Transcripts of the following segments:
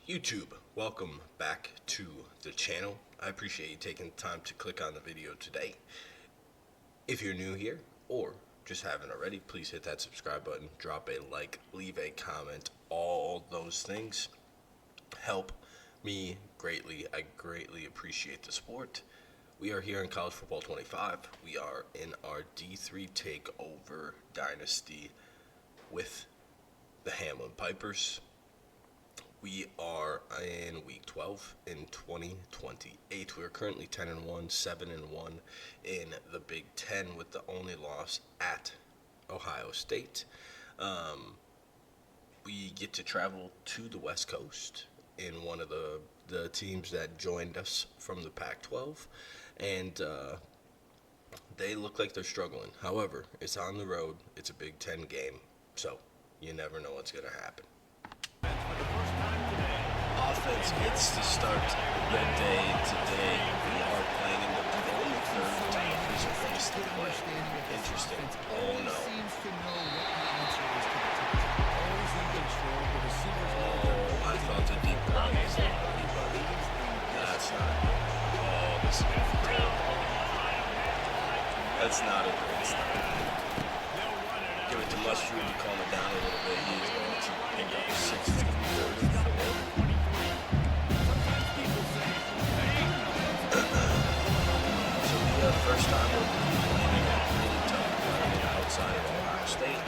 YouTube, welcome back to the channel. I appreciate you taking the time to click on the video today. If you're new here or just haven't already, please hit that subscribe button, drop a like, leave a comment. All those things help me greatly. I greatly appreciate the support. We are here in College Football 25. We are in our D3 Takeover Dynasty with the Hamline Pipers. We are in week 12 in 2028. We are currently 10-1, 7-1 in the Big Ten, with the only loss at Ohio State. We get to travel to the West Coast in one of the teams that joined us from the Pac-12, and they look like they're struggling. However, it's on the road. It's a Big Ten game, so you never know what's going to happen. Offense gets to start the day today. We are playing in the 23rd time this place to play. Interesting. Oh no. Oh, I thought the deep crowd was there. That's not. Oh, this is great. That's not a great start. Give it to Mustard to calm it down a little bit. He's going to pick up 6. It's going to be 34. First time we're playing in a really tough environment outside of Ohio State.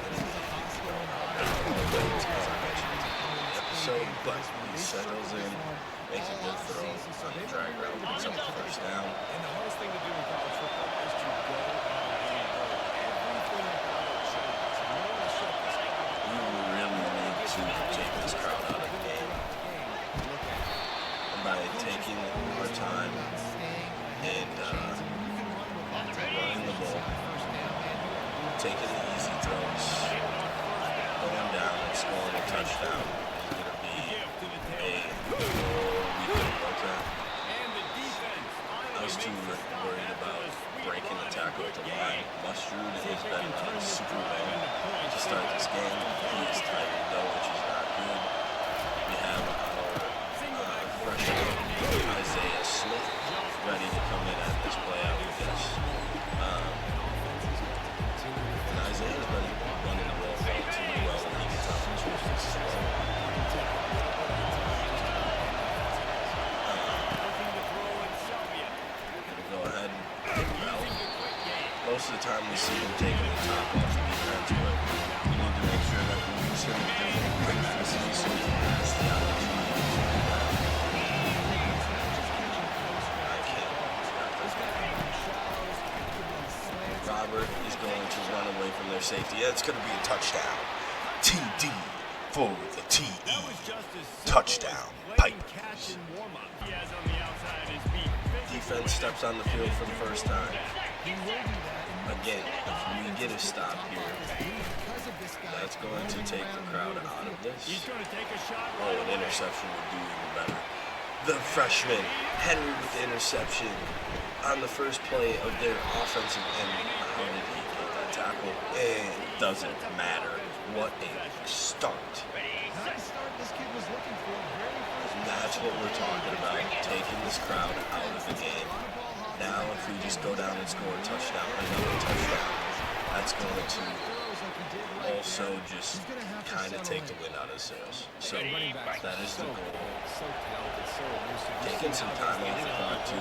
Episode, but he settles in, makes a good throw on the drag route, gets up the first down. And the hardest thing to do in college football is to go everything about it changes. You want to shut this crowd. We really need to take this crowd out of the game. And by taking our time and running the ball, taking the easy throws, going down and scoring a touchdown is going to be I was too worried about breaking the tackle at the line. Mustard has been super low to start this game. He is tired though, which is not good. We have our freshman Isaiah Smith ready to come in at this play out with us. And Isaiah's been running the ball relatively well when he gets opportunities as well. Gonna go ahead and route. Most of the time we see him taking the top off the defense, but we need to make sure that we use him in different frequencies so he has the opportunity to do that. Robert is going to run away from their safety. It's going to be a touchdown. TD for the TE. Touchdown, Pipers. Defense steps on the field for the first time. Again, if we get a stop here, that's going to take the crowd out of this. Oh, an interception would do even better. The freshman, Henry with the interception on the first play of their offensive end. How did he get that tackle? It doesn't matter. What a start. And that's what we're talking about, taking this crowd out of the game. Now if we just go down and score a touchdown, another touchdown, that's going to also just kind of take the wind out of the sails. So that is the goal. Taking some time off the clock to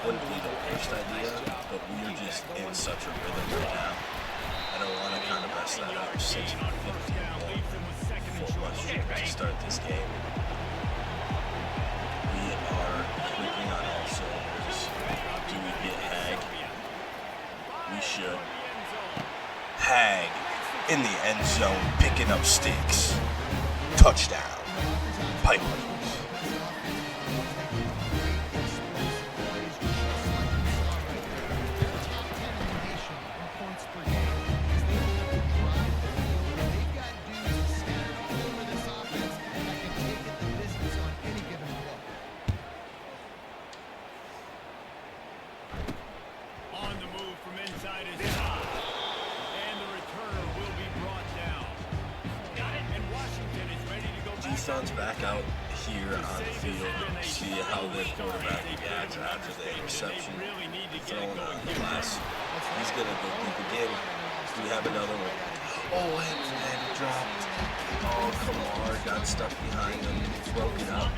wouldn't be the worst idea, but we're just in such a rhythm right now. I don't want to kind of mess that up. 6:51 for Mustard to start this game. We are clicking on all cylinders. Do we get Hag? We should. Hag in the end zone, picking up sticks. Touchdown, Pipers. And the returner will be brought down. And Washington is ready to go defense back out here on the field. See how their quarterback reacts after the interception. Throwing on the pass. He's going to go deep again. We have another one. Oh, and it dropped. Oh, Kamar got stuck behind him. Broke it up.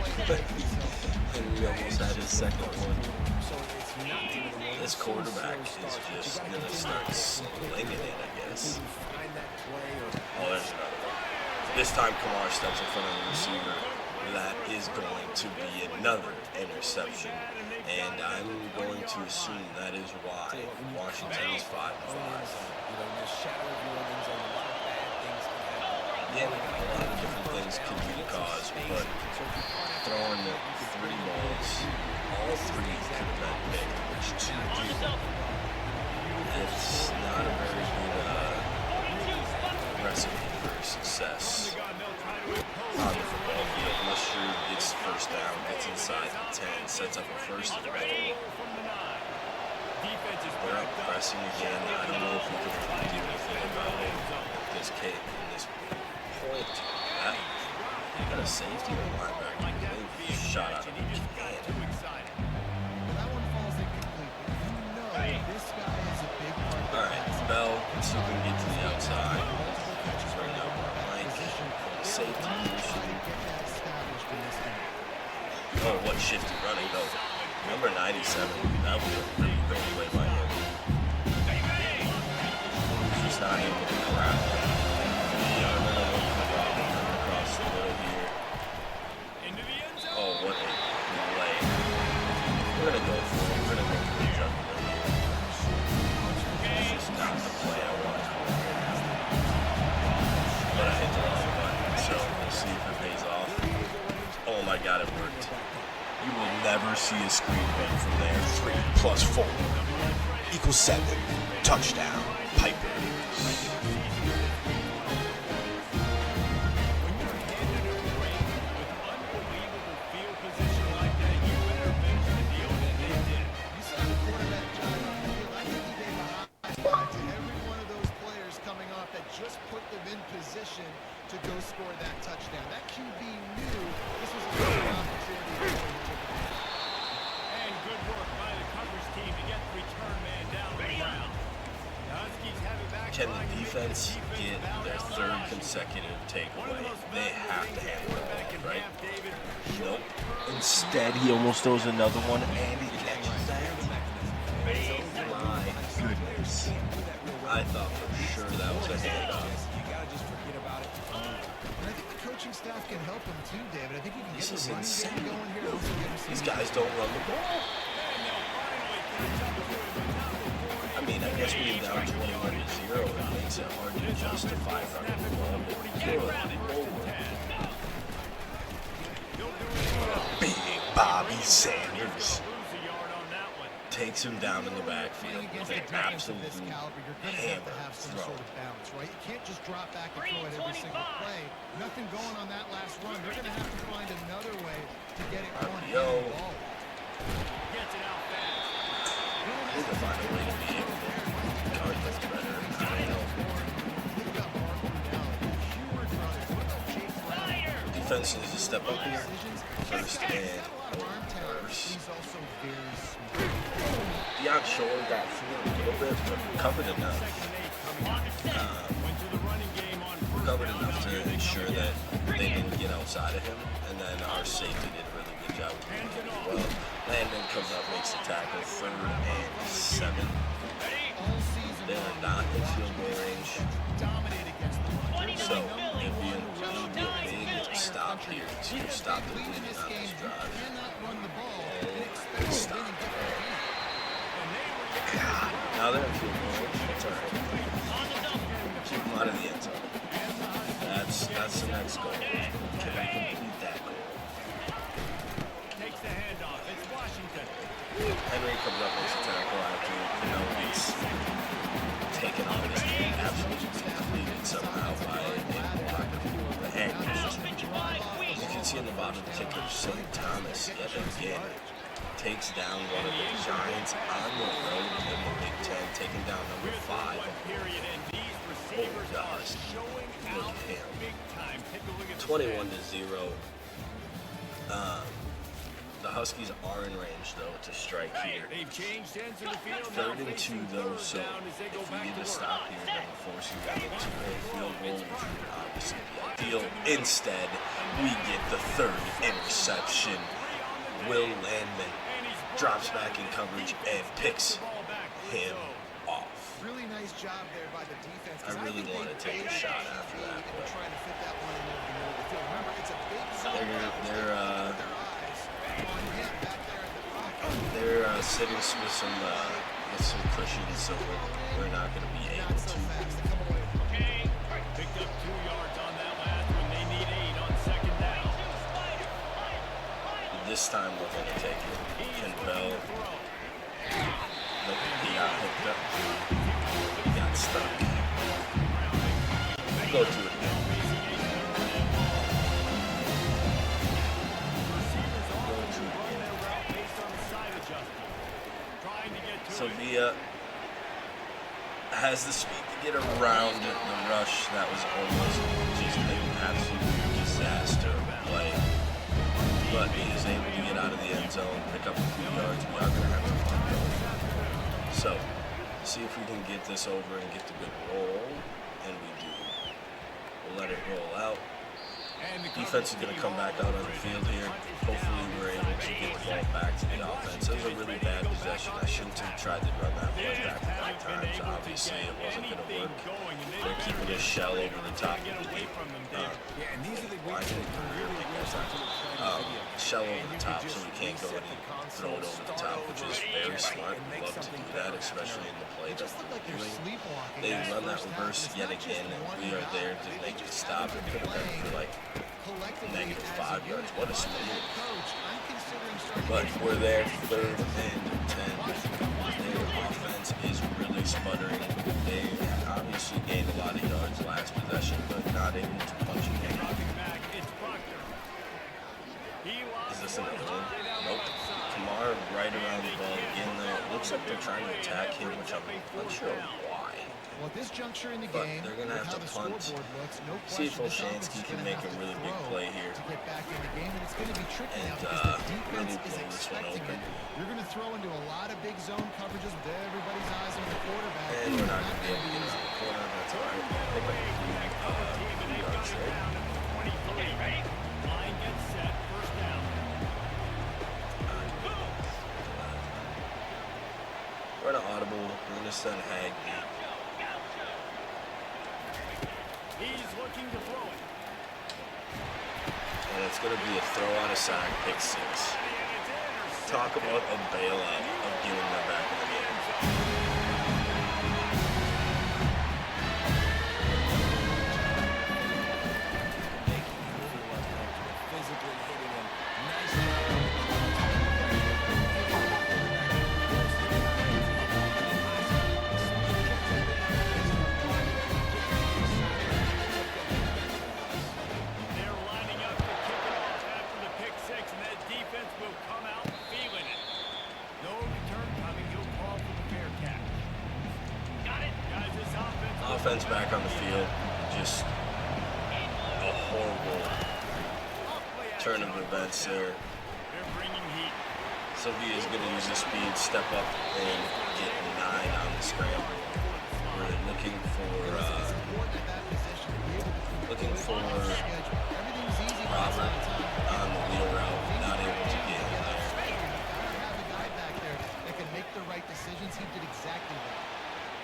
And we almost had his second one. This quarterback is just going to start slinging it, I guess. Oh, there's another one. This time Kamar steps in front of the receiver. That is going to be another interception. And I'm going to assume that is why Washington is 5-5. Yeah, a lot of different things could be the cause, but throwing the 3 balls, all 3 could have been big, which 2 did. It's not a very good recipe for success on the football field. Musher gets the first down, gets inside the 10, sets up a first and goal. We're up pressing again. I don't know if we can do anything about this kid in this point. You got a safety or linebacker. They shot out of the can. Alright, Bell, let's see if we can get to the outside. Bring up our Mike. Safety position. Oh, what shifty running though. Number 97. That was a pretty great play by him. He's not able to grab it. Across the middle here. Oh, what a play. We're going to go for it. We're going to go for the jugular here. This is not the play I want to call. But I hit the wrong button, so we'll see if it pays off. Oh my god, it worked. You will never see a screen run from there. 3 plus 4 equals 7. Touchdown, Piper. Just put them in position to go score that touchdown. That QB knew this was a great opportunity. And good work by the coverage team to get the return man down on the ground. Can the defense get their 3rd consecutive takeaway? They have to handle it, right? Nope. Instead, he almost throws another one, and he catches that. Oh my goodness. I thought for sure that was a handoff. You gotta just forget about it. And I think the coaching staff can help him too, David. I think you can This get is the running insane. game going here. Also get him some These guys don't run the ball. I mean, I guess when you're down 21-0, it makes it hard to justify running the ball. Big Bobby Sanders takes him down in the backfield with an absolute hammer throw. Right? You can't just drop back and throw it every single play. Nothing going on that last run. They're going to have to find another way to get it going. Yo. I need to find a way to be able to guard this better. I don't know. Defense needs to step up here. First and reverse. Deion Shore got through a little bit, but covered enough. Covered enough to ensure that they didn't get outside of him, and then our safety did a really good job with him as well. Landon comes up, makes the tackle, 3rd and 7. They are not in field goal range, so it'd be a big stop here to stop the bleeding on this drive. And stop. God, now they're in field goal range. That's all right. Keep them out of the end zone. That's the next goal. Can we complete that goal? Takes the handoff. It's Washington. Henry comes up, makes a tackle after, he's taken on his team, absolutely completed somehow by a block. The hand was just you can see in the bottom of the kicker, St. Thomas, yet again, takes down one of the Giants on the road in the Big Ten, taking down number 5. Oh gosh, look at him. 21-0. The Huskies are in range, though, to strike here. They've changed ends of the field. 3rd and 2, though, so if we get a stop here, then we're forcing them into a field goal, which would obviously be ideal. Instead, we get the 3rd interception. Will Landman drops back in coverage and picks him off. Really nice job there by the defense. I really want to take a shot after that, but trying to fit that one in over the middle of the field. Remember, it's a big zone. They're sitting with some cushion, so we're not going to be able to. Okay. Picked up 2 yards on that last one. They need 8 on 2nd down. This time we're going to take it. Can Bell? Nope, he got hooked up. He got stuck. Go to it again. Sevilla has the speed to get around the rush. That was almost just an absolute disaster play. But he is able to get out of the end zone, pick up a few yards. We are going to have to punt though. So, see if we can get this over and get the good roll. And we do. We'll let it roll out. Defense is going to come back out on the field here. Hopefully we're able to get the ball back to the offense. It was a really bad possession. I shouldn't have tried to run that play back times. Obviously it wasn't going to work. They're keeping a shell over the top of the deep. Shell over the top so we can't go and throw it over the top, which is very smart. We love to do that, especially in the play that we're doing. They run that reverse yet again, and we are there to make it stop. It could have been for like -5 yards. What a spin. But we're there, 3rd and 10. Their offense is really sputtering. They obviously gained a lot of yards last possession, but not able to punch it in. Is this another one? Nope. Kamara right around the ball again there. It looks like they're trying to attack him, which I'm unsure why. Well, at this juncture in the But game, they're going to have to punt. See if Olshansky can make a really big play here. To get back in the game, and it's going to be tricky And, now because the really defense is blow this one expecting open. it. You're going to throw into a lot of big zone coverages with everybody's eyes on the quarterback. And we're not going to be able to get out of the corner. That's all right. Pick up a few yards there. Line gets set, 1st down. We're in an audible. We're going to send Hagby. He's looking to throw it. And it's going to be a throw out of sack, pick 6. Talk about a bailout of getting them back in the game. Offense back on the field, just a horrible turn of events there. Sevilla's going to use the speed, step up, and get 9 on the scramble. We're looking for Robert on the wheel route, not able to get in there.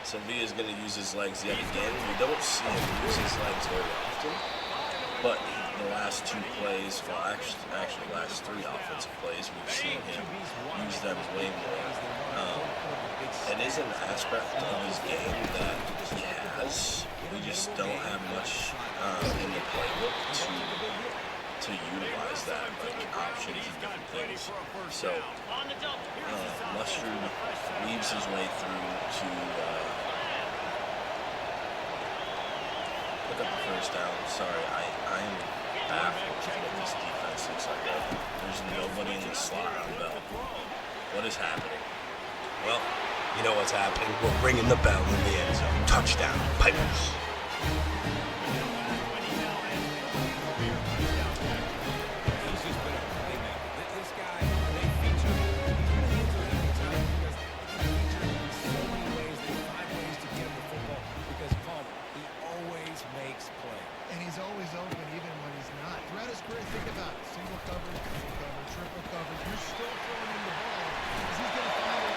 Sevilla's going to use his legs yet again. We don't see him use his legs very often, but the last 2 plays, well, actually last 3 offensive plays, we've seen him use them way more. It is an aspect of his game that he has. We just don't have much in the playbook to utilize that, like options and different things. So, Mustard weaves his way through to pick up the 1st down. Sorry, I am baffled with what this defense looks like. There's nobody in the slot on Bell. What is happening? Well, you know what's happening. We're ringing the bell in the end zone. Touchdown, Pipers. think about it. Single coverage, double coverage, triple coverage. You're still throwing him the ball because he's going to find it.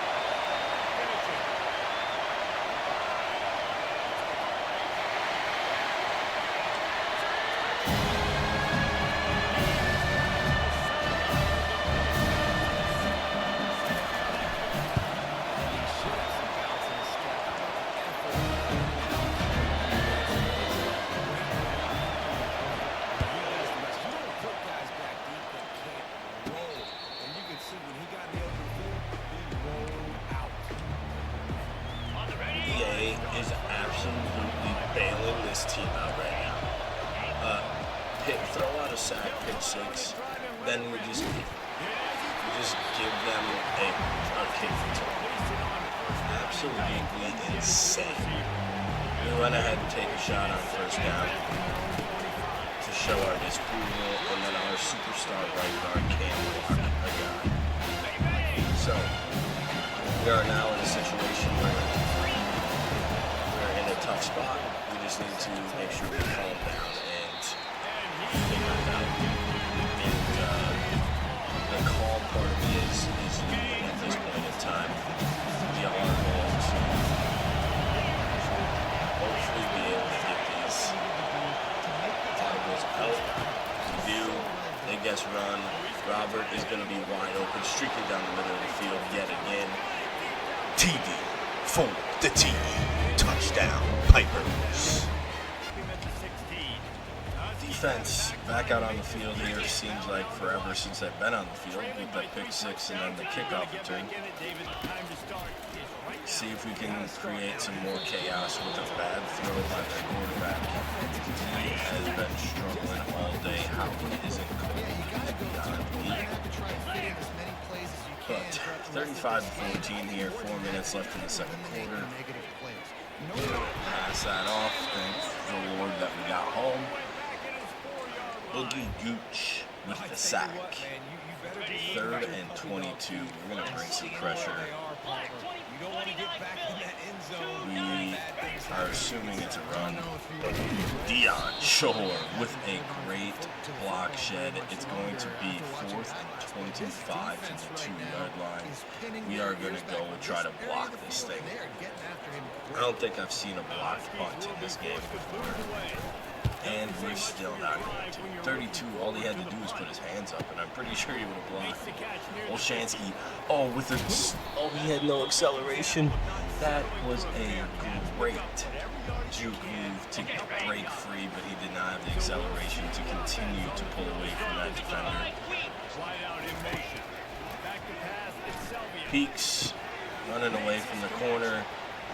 Is absolutely bailing this team out right now. Throw out a sack, pick six, then we just give them a kick return. Absolutely insane. We went ahead and take a shot on first down to show our disapproval, and then our superstar right guard can't block a guy. So we are now in a situation where tough spot. We just need to make sure we calm down and figure it out. And the calm part of me is leading at this point in time. We are going to hopefully be able to get these audibles out. We do. They guess run. Robert is going to be wide open, streaking down the middle of the field yet again. TD for the team. Touchdown, Pipers. Defense back out on the field here. Seems like forever since they've been on the field with the pick six and then the kickoff return. See if we can create some more chaos with a bad throw by the quarterback. He has been struggling all day. How he isn't cold beyond me. But 35-14 here, 4 minutes left in the second quarter. Pass that off. Thank the Lord that we got home. Boogie Gooch with the sack. 3rd and 22. We're going to bring some pressure. We are assuming it's a run. Dion Shore with a great block shed. It's going to be 4th and 25 to the 2-yard line. We are going to go and try to block this thing. I don't think I've seen a blocked punt in this game before. And we're still not going to. 32, all he had to do was put his hands up, and I'm pretty sure he would have blocked. Olshansky, he had no acceleration. That was a great juke move to break free, but he did not have the acceleration to continue to pull away from that defender. Peaks running away from the corner.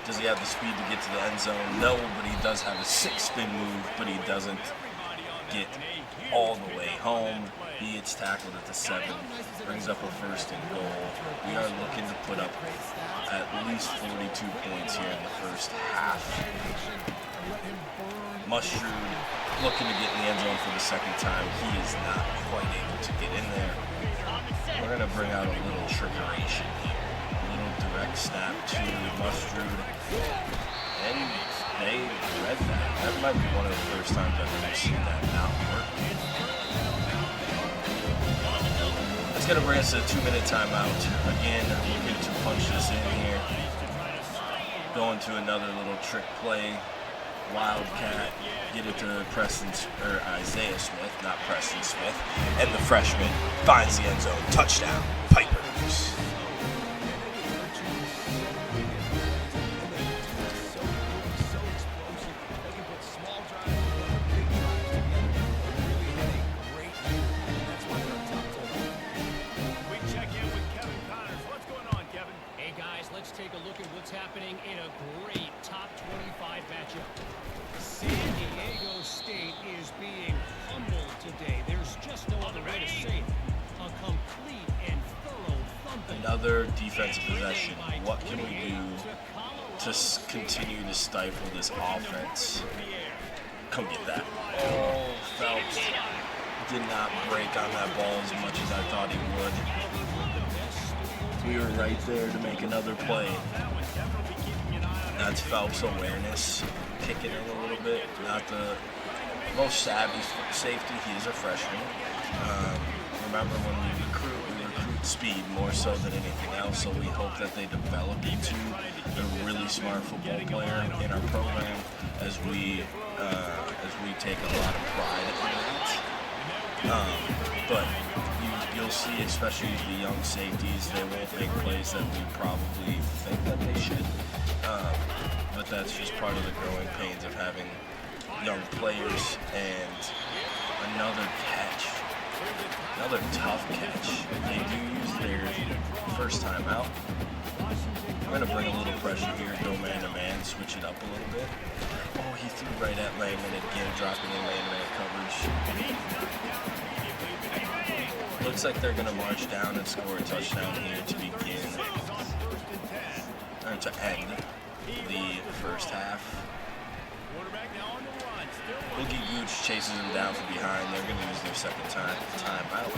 Does he have the speed to get to the end zone? No, but he does have a 6-spin move, but he doesn't get all the way home. He gets tackled at the 7, brings up a 1st and goal. We are looking to put up at least 42 points here in the first half. Mushroom looking to get in the end zone for the second time. He is not quite able to get in there. We're going to bring out a little trickeration here. Direct snap to Mustard, and they read that. That might be one of the first times I've ever seen that not work. That's going to bring us to a 2-minute timeout. Again, looking to punch this in here. Going to another little trick play. Wildcat, get it to Isaiah Smith, not Preston Smith, and the freshman finds the end zone. Touchdown, Pipers. Take a look at what's happening in a great top 25 matchup. San Diego State is being humbled today. There's just no other way to say it. A complete and thorough thumping. Another defensive possession. What can we do to continue to stifle this offense? Come get that. Oh, Phelps did not break on that ball as much as I thought he would. We were right there to make another play. That's Phelps' awareness, kicking in a little bit, not the most savvy safety. He is a freshman. Remember when we recruit speed more so than anything else, so we hope that they develop into a really smart football player in our program as we take a lot of pride in that. But you'll see, especially the young safeties, they won't make plays that we probably think that they should. But that's just part of the growing pains of having young players. And another catch. Another tough catch. They do use their first time out. I'm going to bring a little pressure here, go man-to-man, switch it up a little bit. Oh, he threw right at Langman again, dropping in man-to-man coverage. Looks like they're going to march down and score a touchdown here to begin, or to end the first half. Boogie Gooch chases him down from behind. They're going to use their second timeout.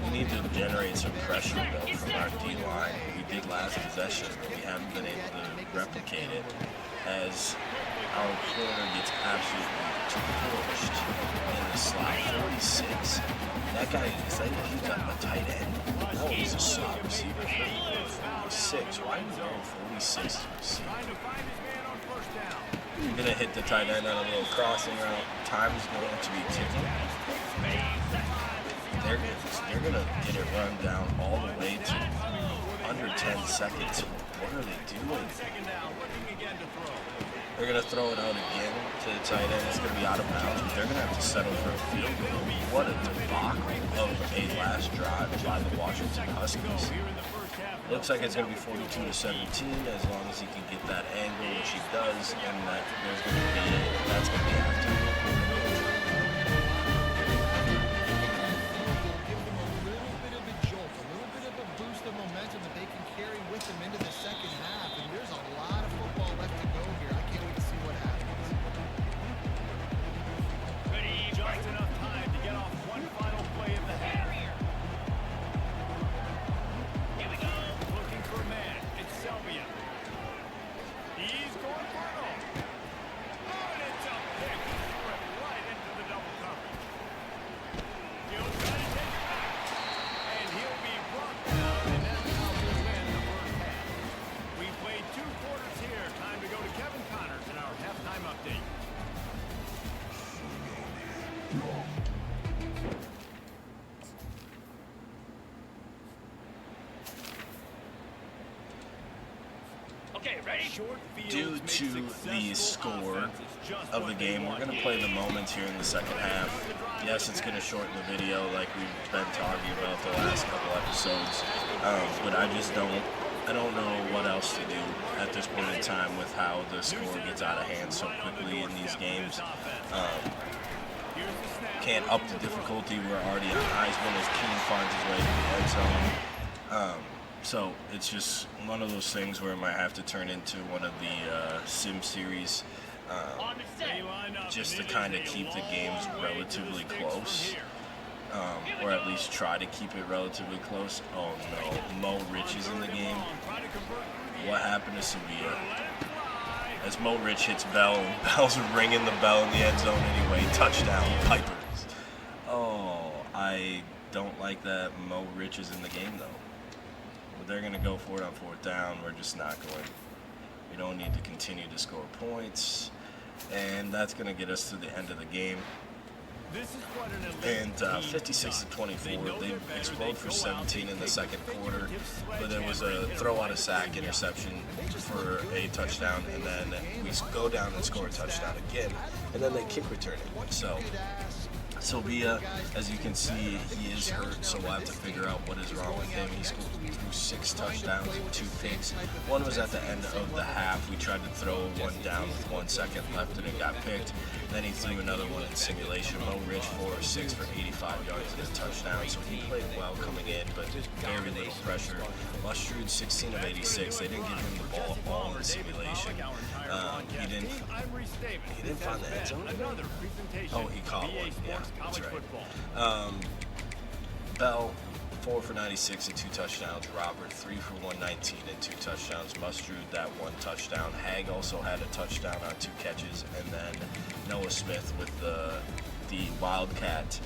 We need to generate some pressure, though, from our D-line. We did last possession, but we haven't been able to replicate it as our corner gets absolutely torched in the slot. 46. That guy, he's a tight end. No, he's a slot receiver. 46. Why are you going 46 to receive? You're going to hit the tight end on a little crossing route. Time is going to be ticking. They're going to get it run down all the way to under 10 seconds. What are they doing? They're going to throw it out again to the tight end. It's going to be out of bounds, but they're going to have to settle for a field goal. What a debacle of a last drive by the Washington Huskies. Looks like it's going to be 42-17 as long as he can get that angle, which he does, and that's going to be after. Due to the score of the game, we're going to play the moments here in the second half. Yes, it's going to shorten the video like we've been talking about the last couple episodes, but I don't know what else to do at this point in time with how the score gets out of hand so quickly in these games. Can't up the difficulty. We're already on Heisman as Keene finds his way to the end zone. So it's just one of those things where I might have to turn into one of the sim series just to kind of keep the games relatively close, or at least try to keep it relatively close. Oh no, Mo Rich is in the game. What happened to Sevilla? As Mo Rich hits Bell, and Bell's ringing the bell in the end zone anyway. Touchdown, Pipers. Oh, I don't like that Mo Rich is in the game though. They're going to go for it on fourth down. We're just not going. We don't need to continue to score points. And that's going to get us to the end of the game. And 56-24, they explode for 17 in the second quarter. But there was a throw out of sack interception for a touchdown. And then we go down and score a touchdown again. And then they kick return it. So Sylvia, as you can see, he is hurt, so we'll have to figure out what is wrong with him. He scored through 6 touchdowns and 2 picks. One was at the end of the half. We tried to throw one down with 1 second left, and it got picked. Then he threw another one in simulation. Mo Rich 4 or 6 for 85 yards and a touchdown, so he played well coming in, but very little pressure. Mustrud 16 of 86. They didn't give him the ball all in simulation. He didn't find the end zone. Oh, he caught one. Yeah, that's right. Bell, 4 for 96 and 2 touchdowns. Robert, 3 for 119 and 2 touchdowns. Mustard, that 1 touchdown. Hag also had a touchdown on 2 catches. And then Noah Smith with the Wildcat.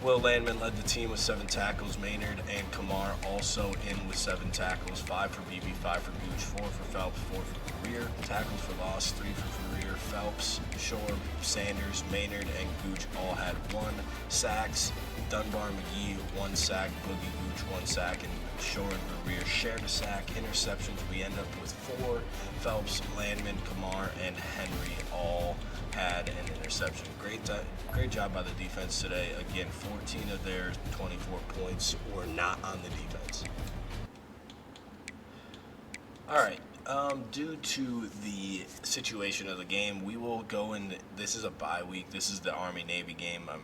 Will Landman led the team with 7 tackles. Maynard and Kamar also in with 7 tackles. 5 for BB, 5 for Gooch, 4 for Phelps, 4 for Career. Tackles for loss, 3 for Career. Phelps, Shore, Sanders, Maynard, and Gooch all had 1 sacks. Dunbar, McGee, 1 sack. Boogie, Gooch, 1 sack. And Shore and Career shared a sack. Interceptions, we end up with 4. Phelps, Landman, Kamar, and Henry all had an interception. Great job by the defense today. Again, 14 of their 24 points were not on the defense. All right. Due to the situation of the game, we will go in. This is a bye week. This is the Army-Navy game, I'm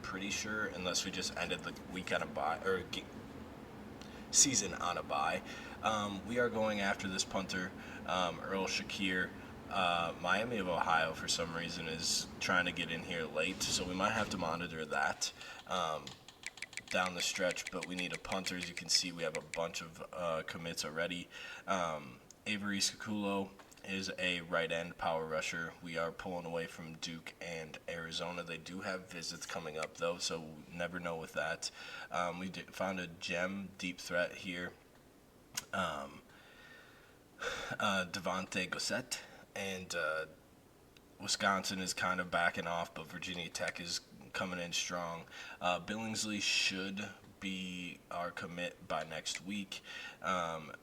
pretty sure, unless we just ended the week on a bye, or season on a bye. We are going after this punter, Earl Shakir. Miami of Ohio, for some reason, is trying to get in here late, so we might have to monitor that down the stretch, but we need a punter. As you can see, we have a bunch of commits already. Avery Skakulo is a right end power rusher. We are pulling away from Duke and Arizona. They do have visits coming up, though, so never know with that. We found a gem deep threat here. Devontae Gossett. And Wisconsin is kind of backing off, but Virginia Tech is coming in strong. Billingsley should be our commit by next week.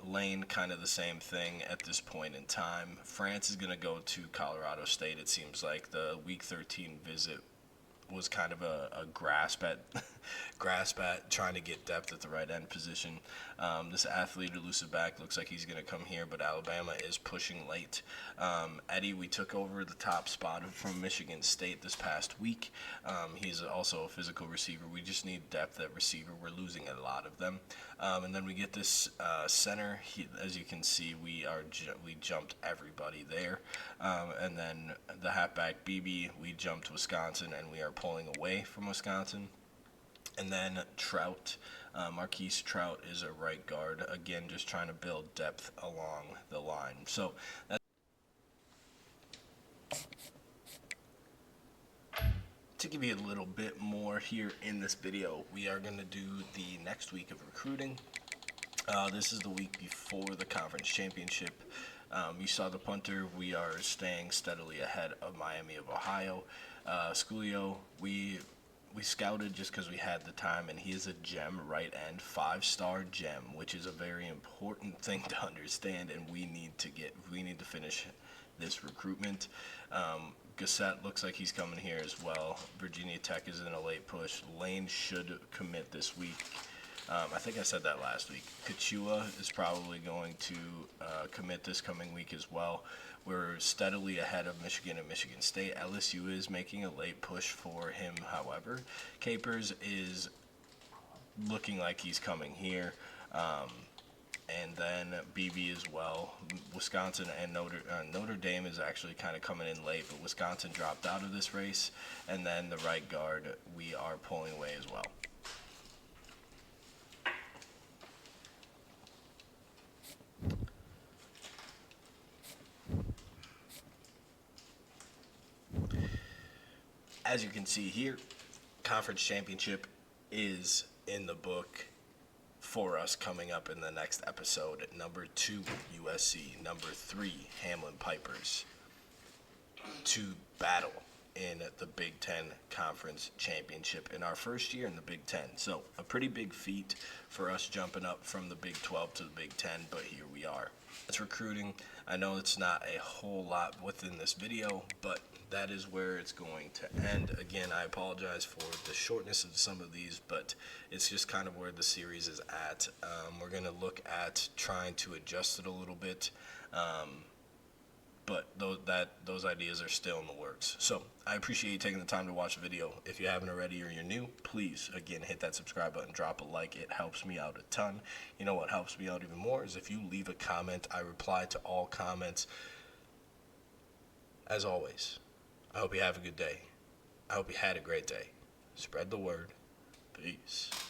Lane, kind of the same thing at this point in time. France is going to go to Colorado State. It seems like the Week 13 visit was kind of a grasp at trying to get depth at the right end position. This athlete, elusive back, looks like he's going to come here, but Alabama is pushing late. Eddie, we took over the top spot from Michigan State this past week. He's also a physical receiver. We just need depth at receiver. We're losing a lot of them. And then we get this center. As you can see, we jumped everybody there. And then the halfback BB, we jumped Wisconsin, and we are pulling away from Wisconsin. And then Trout, Marquise Trout is a right guard. Again, just trying to build depth along the line. So that's to give you a little bit more here in this video. We are going to do the next week of recruiting. This is the week before the conference championship. You saw the punter. We are staying steadily ahead of Miami of Ohio. Sculio, we scouted just because we had the time, and he is a gem right end, 5-star gem, which is a very important thing to understand, and we need to finish this recruitment. Gossett looks like he's coming here as well. Virginia Tech is in a late push. Lane should commit this week. I think I said that last week. Kachua is probably going to commit this coming week as well. We're steadily ahead of Michigan and Michigan State. LSU is making a late push for him, however. Capers is looking like he's coming here. And then BB as well. Wisconsin and Notre Dame is actually kind of coming in late, but Wisconsin dropped out of this race. And then the right guard, we are pulling away as well. As you can see here, conference championship is in the book for us coming up in the next episode. Number 2, USC. Number 3, Hamline Pipers. To battle in the Big Ten Conference Championship in our first year in the Big Ten. So a pretty big feat for us jumping up from the Big 12 to the Big Ten, but here we are. It's recruiting. I know it's not a whole lot within this video, but that is where it's going to end. Again, I apologize for the shortness of some of these, but it's just kind of where the series is at. We're going to look at trying to adjust it a little bit, but those ideas are still in the works. So I appreciate you taking the time to watch the video. If you haven't already or you're new, please, again, hit that subscribe button, drop a like. It helps me out a ton. You know what helps me out even more is if you leave a comment. I reply to all comments. As always, I hope you have a good day. I hope you had a great day. Spread the word. Peace.